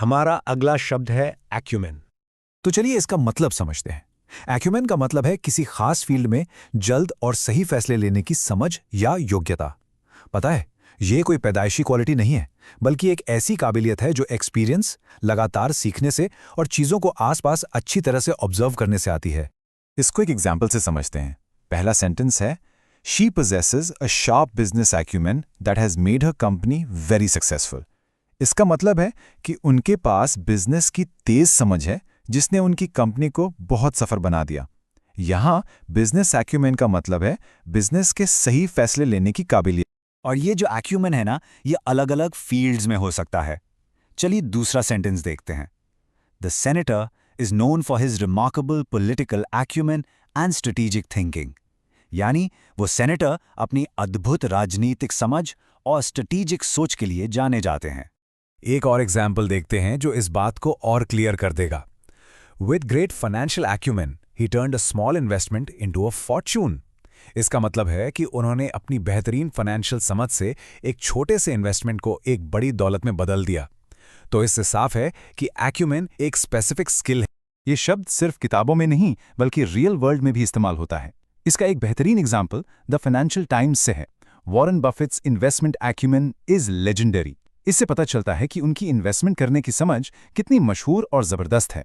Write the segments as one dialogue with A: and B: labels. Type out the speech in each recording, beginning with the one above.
A: हमारा अगला शब्द है एक्यूमेन।
B: तो चलिए इसका मतलब समझते हैं। एक्यूमेन का मतलब है किसी खास फील्ड में जल्द और सही फैसले लेने की समझ या योग्यता। पता है, ये कोई पैदाइशी क्वालिटी नहीं है, बल्कि एक ऐसी काबिलियत है जो एक्सपीरियंस, लगातार सीखने से और चीज़ों को आसपास अच्छी तरह से ऑब्जर्व करने से आती है।
C: इसको एक एग्जाम्पल से समझते हैं। पहला सेंटेंस है, she possesses a sharp business acumen that has made her company very successful। इसका मतलब है कि उनके पास बिजनेस की तेज समझ है जिसने उनकी कंपनी को बहुत सफल बना दिया। यहाँ बिजनेस एक्यूमेन का मतलब है बिजनेस के सही फैसले लेने की काबिलियत।
B: और ये जो एक्यूमेन है ना, ये अलग अलग फील्ड्स में हो सकता है। चलिए दूसरा सेंटेंस देखते हैं। The senator is known for his remarkable political acumen and strategic thinking. यानी वो सेनेटर अपनी अद्भुत राजनीतिक समझ और स्ट्रेटेजिक सोच के लिए जाने जाते हैं।
A: एक और एग्जाम्पल देखते हैं जो इस बात को और क्लियर कर देगा। With great financial acumen he turned a small investment into a Fortune. इसका मतलब है कि उन्होंने अपनी बेहतरीन फाइनेंशियल समझ से एक छोटे से इन्वेस्टमेंट को एक बड़ी दौलत में बदल दिया। तो इससे साफ है कि एक्यूमेन एक स्पेसिफिक स्किल है।
C: ये शब्द सिर्फ किताबों में नहीं बल्कि रियल वर्ल्ड में भी इस्तेमाल होता है। इसका एक बेहतरीन एग्जाम्पल द फाइनेंशियल टाइम्स से है। Warren Buffett's investment acumen is legendary. इससे पता चलता है कि उनकी इन्वेस्टमेंट करने की समझ कितनी मशहूर और जबरदस्त है।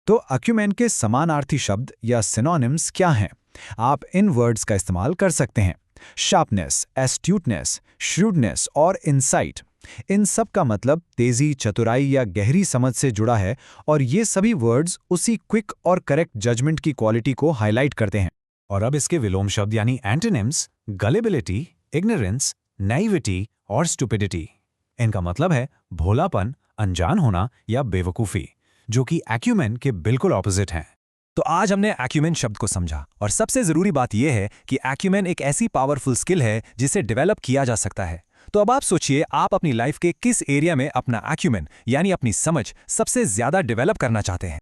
B: तो एक्यूमेन के समानार्थी शब्द या सिनोनिम्स क्या हैं? आप इन वर्ड्स का इस्तेमाल कर सकते हैं। शार्पनेस, एस्ट्यूटनेस, श्रूडनेस और इनसाइट। इन सब का मतलब तेजी, चतुराई या गहरी समझ से जुड़ा है और ये सभी वर्ड्स उसी क्विक और करेक्ट जजमेंट की क्वालिटी को हाईलाइट करते हैं।
A: और अब इसके विलोम शब्द यानी एंटोनिम्स, गलिबिलिटी, इग्नोरेंस, नाइविटी और स्टुपिडिटी। इनका मतलब है भोलापन, अनजान होना या बेवकूफ़ी, जो कि एक्यूमेन के बिल्कुल ऑपोजिट हैं।
D: तो आज हमने एक्यूमेन शब्द को समझा और सबसे ज़रूरी बात यह है कि एक्यूमेन एक ऐसी पावरफुल स्किल है जिसे डेवलप किया जा सकता है। तो अब आप सोचिए, आप अपनी लाइफ के किस एरिया में अपना एक्यूमेन यानी अपनी समझ सबसे ज़्यादा डेवलप करना चाहते हैं।